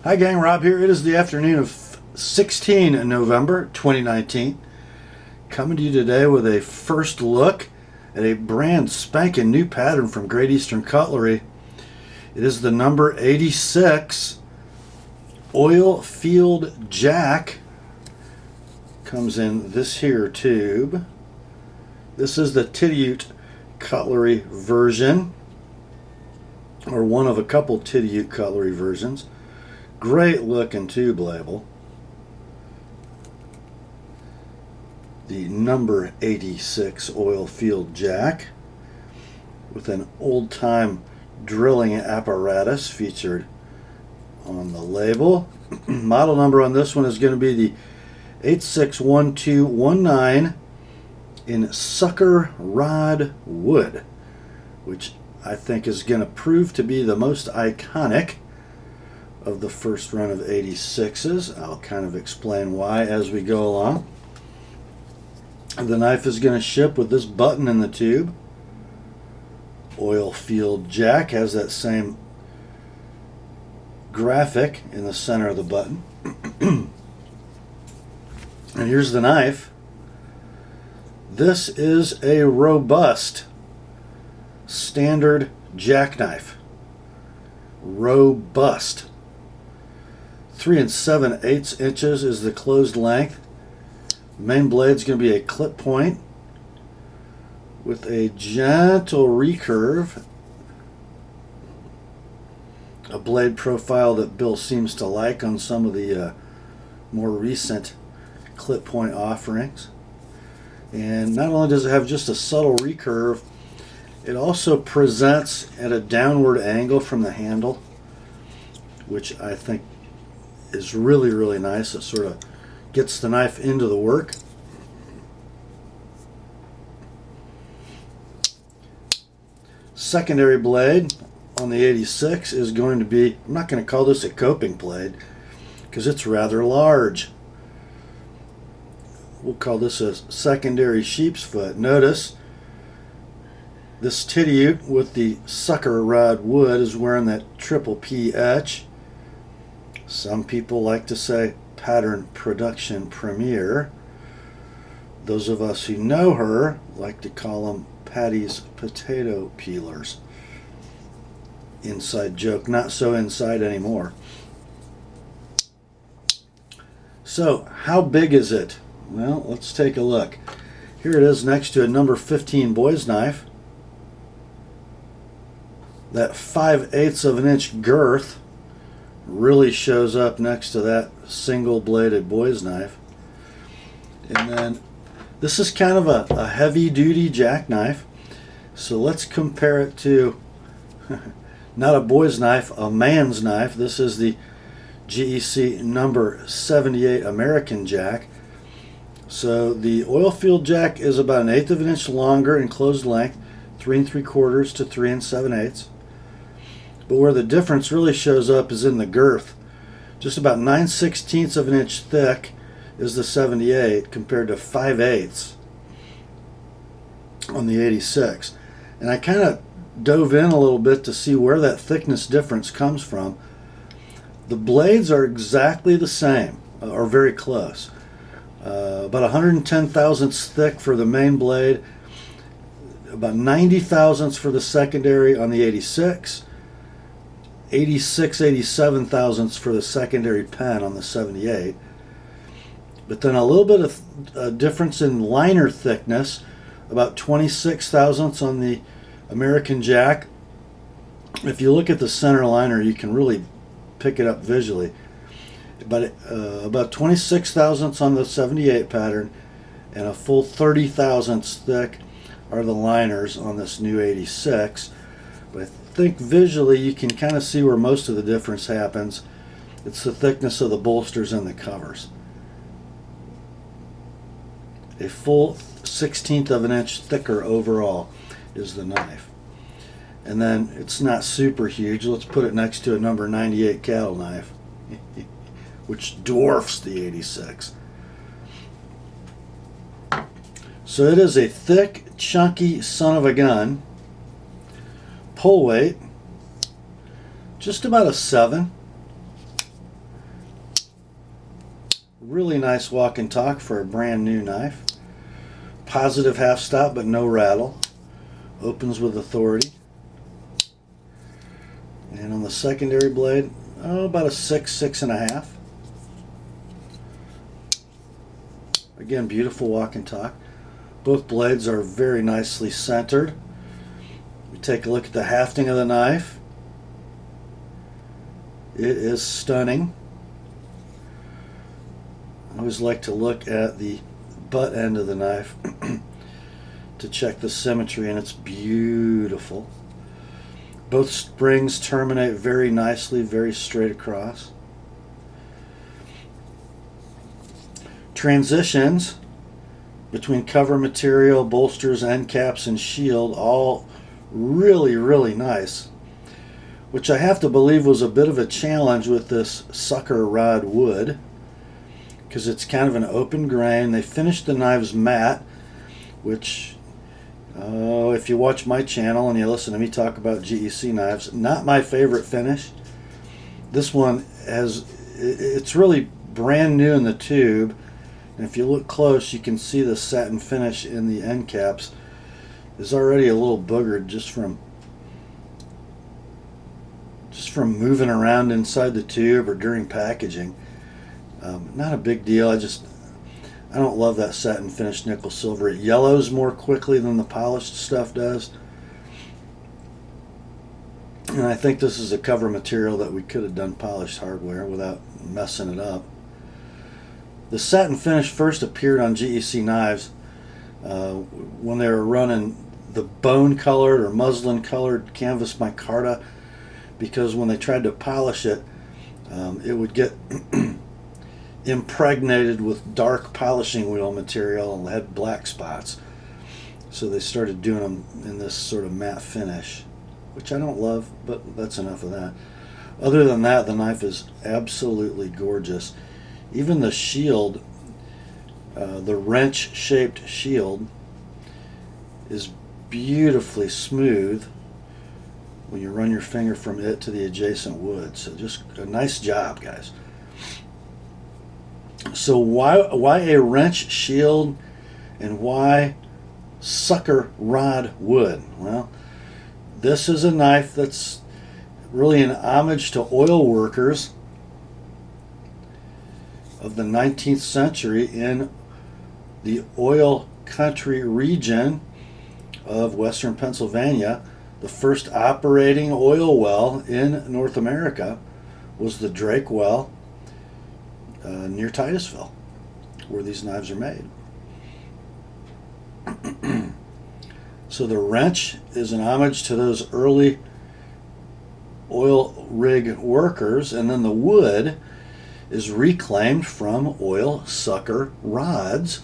Hi gang, Rob here. It is the afternoon of 16 November 2019. Coming to you today with a first look at a brand spanking new pattern from Great Eastern Cutlery. It is the number 86 oil field jack. Comes in this here tube. This is the TheApostleP cutlery version, or one of a couple TheApostleP cutlery versions. Great looking tube label. The number 86 oil field jack with an old time drilling apparatus featured on the label. Model number on this one is going to be the 861219 in sucker rod wood, which I think is going to prove to be the most iconic of the first run of 86s. I'll kind of explain why as we go along. The knife is going to ship with this button in the tube. Oil field jack has that same graphic in the center of the button. And here's the knife. This is a robust standard jackknife. Robust. 3 7/8 inches is the closed length. The main blade is going to be a clip point with a gentle recurve, a blade profile that Bill seems to like on some of the more recent clip point offerings. And not only does it have just a subtle recurve, it also presents at a downward angle from the handle, which I think is really, really nice. It sort of gets the knife into the work. Secondary blade on the 86 is going to be, I'm not going to call this a coping blade because it's rather large. We'll call this a secondary sheep's foot. Notice this TheApostleP with the sucker rod wood is wearing that triple P etch. Some people like to say pattern production premiere. Those of us who know her like to call them Patty's potato peelers. Inside joke, not so inside anymore. So, how big is it? Well, let's take a look. Here it is next to a number 15 boy's knife. That 5/8 of an inch girth really shows up next to that single bladed boy's knife. And then this is kind of a heavy duty jackknife. So let's compare it to not a boy's knife, a man's knife. This is the GEC number 78 American jack. So the oil field jack is about 1/8 of an inch longer in closed length, 3 3/4 to 3 7/8. But where the difference really shows up is in the girth. Just about 9/16 of an inch thick is the 78 compared to 5/8 on the 86. And I kind of dove in a little bit to see where that thickness difference comes from. The blades are exactly the same, or very close. About 110 thousandths thick for the main blade, about 90 thousandths for the secondary on the 86, 87 thousandths for the secondary pen on the 78. But then a little bit of a difference in liner thickness, about 26 thousandths on the American jack. If you look at the center liner, you can really pick it up visually. But about 26 thousandths on the 78 pattern and a full 30 thousandths thick are the liners on this new 86. But I think visually you can kind of see where most of the difference happens. It's the thickness of the bolsters and the covers. A full 1/16 of an inch thicker overall is the knife. And then it's not super huge. Let's put it next to a number 98 cattle knife, which dwarfs the 86. So it is a thick, chunky son of a gun. Pull weight, just about a 7. Really nice walk and talk for a brand new knife. Positive half stop but no rattle. Opens with authority. And on the secondary blade, about a 6, 6.5. Again, beautiful walk and talk. Both blades are very nicely centered. We take a look at the hafting of the knife. It is stunning. I always like to look at the butt end of the knife to check the symmetry, and it's beautiful. Both springs terminate very nicely, very straight across. Transitions between cover material, bolsters, end caps, and shield, all really, really nice, which I have to believe was a bit of a challenge with this sucker rod wood, because it's kind of an open grain. They finished the knives matte, which, if you watch my channel and you listen to me talk about GEC knives, not my favorite finish. This one it's really brand new in the tube, and if you look close, you can see the satin finish in the end caps is already a little boogered just from moving around inside the tube or during packaging. Not a big deal. I don't love that satin finish nickel silver. It yellows more quickly than the polished stuff does. And I think this is a cover material that we could have done polished hardware without messing it up. The satin finish first appeared on GEC knives when they were running the bone colored or muslin colored canvas micarta, because when they tried to polish it, it would get impregnated with dark polishing wheel material and had black spots. So they started doing them in this sort of matte finish, which I don't love, but that's enough of that. Other than that, the knife is absolutely gorgeous. Even the shield, the wrench-shaped shield, is beautifully smooth when you run your finger from it to the adjacent wood. So just a nice job, guys. So why a wrench shield and why sucker rod wood? Well, this is a knife that's really an homage to oil workers of the 19th century in the oil country region of western Pennsylvania. The first operating oil well in North America was the Drake Well near Titusville, where these knives are made. So the wrench is an homage to those early oil rig workers, and then the wood is reclaimed from oil sucker rods.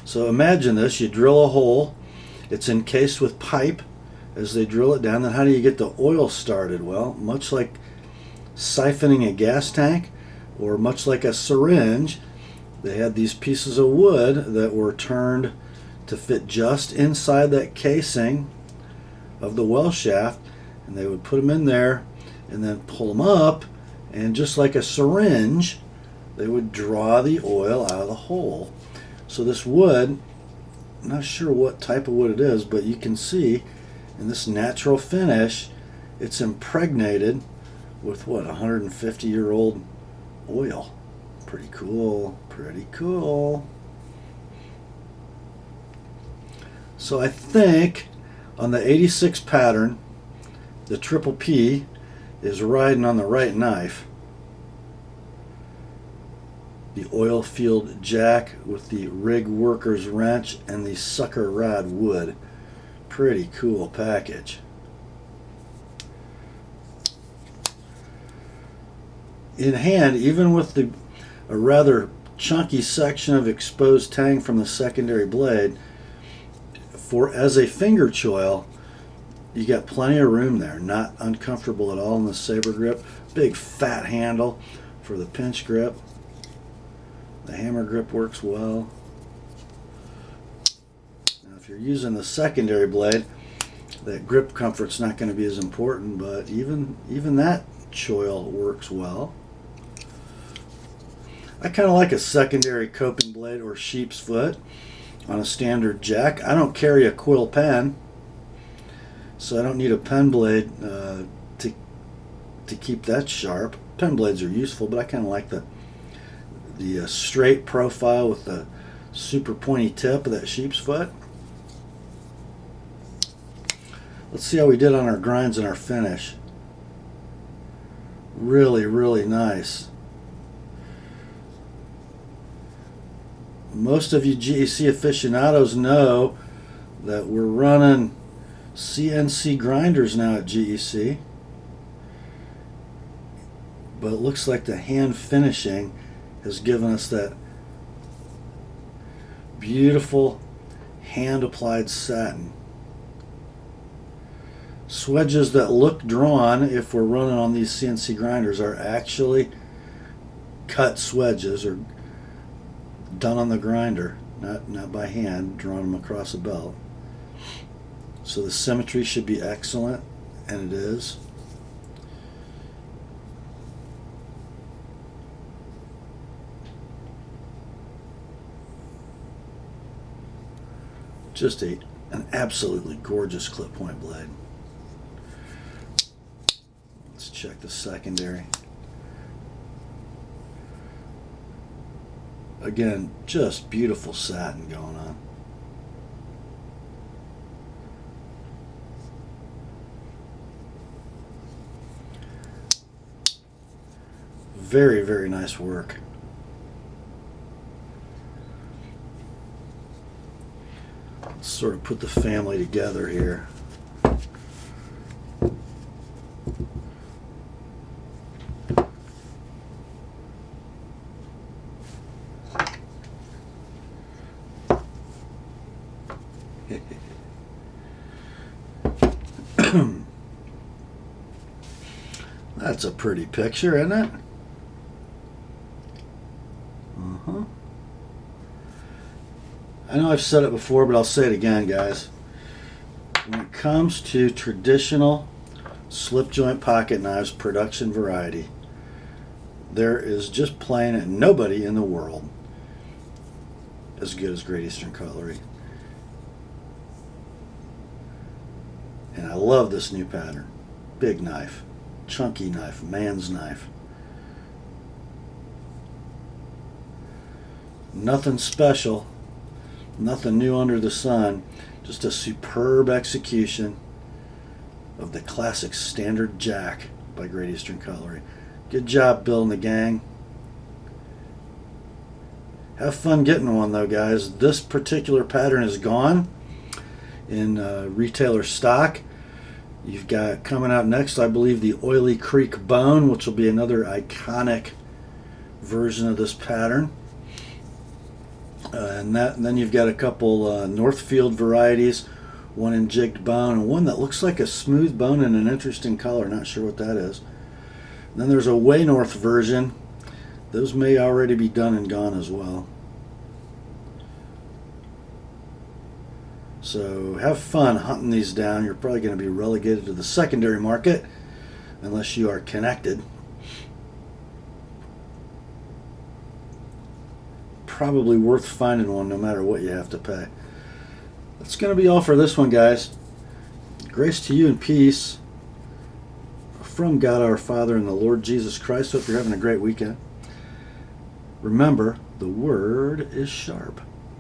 So imagine this: you drill a hole, it's encased with pipe as they drill it down. Then how do you get the oil started? Well, much like siphoning a gas tank or much like a syringe, they had these pieces of wood that were turned to fit just inside that casing of the well shaft, and they would put them in there and then pull them up, and just like a syringe, they would draw the oil out of the hole. So this wood, I'm not sure what type of wood it is, but you can see in this natural finish, it's impregnated with what, 150-year-old oil. Pretty cool, pretty cool. So I think on the 86 pattern, the TRANSGRESSORS is riding on the right knife. The oil field jack with the rig worker's wrench and the sucker rod wood. Pretty cool package. In hand, even with a rather chunky section of exposed tang from the secondary blade, as a finger choil, you got plenty of room there. Not uncomfortable at all in the saber grip. Big fat handle for the pinch grip. The hammer grip works well. Now, if you're using the secondary blade, that grip comfort's not going to be as important, but even that choil works well. I kind of like a secondary coping blade or sheep's foot on a standard jack. I don't carry a quill pen, so I don't need a pen blade to keep that sharp. Pen blades are useful, but I kind of like the straight profile with the super pointy tip of that sheep's foot. Let's see how we did on our grinds and our finish. Really, really nice. Most of you GEC aficionados know that we're running CNC grinders now at GEC. But it looks like the hand finishing has given us that beautiful hand applied satin. Swedges that look drawn, if we're running on these CNC grinders, are actually cut swedges or done on the grinder, not by hand, drawn them across a belt. So the symmetry should be excellent, and it is. Just an absolutely gorgeous clip point blade. Let's check the secondary. Again, just beautiful satin going on. Very, very nice work. Let's sort of put the family together here. That's a pretty picture, isn't it? I know I've said it before, but I'll say it again, guys. When it comes to traditional slip joint pocket knives, production variety, there is just plain nobody in the world as good as Great Eastern Cutlery. And I love this new pattern. Big knife, chunky knife, man's knife. Nothing special. Nothing new under the sun, just a superb execution of the classic standard jack by Great Eastern Cutlery. Good job, Bill and the gang. Have fun getting one though, guys. This particular pattern is gone in retailer stock. You've got coming out next, I believe, the Oily Creek Bone, which will be another iconic version of this pattern. And then you've got a couple Northfield varieties, one in jigged bone and one that looks like a smooth bone in an interesting color. Not sure what that is. And then there's a Way North version. Those may already be done and gone as well. So have fun hunting these down. You're probably going to be relegated to the secondary market unless you are connected. Probably worth finding one no matter what you have to pay. That's going to be all for this one, guys. Grace to you and peace from God our Father and the Lord Jesus Christ. Hope you're having a great weekend. Remember, the word is sharp.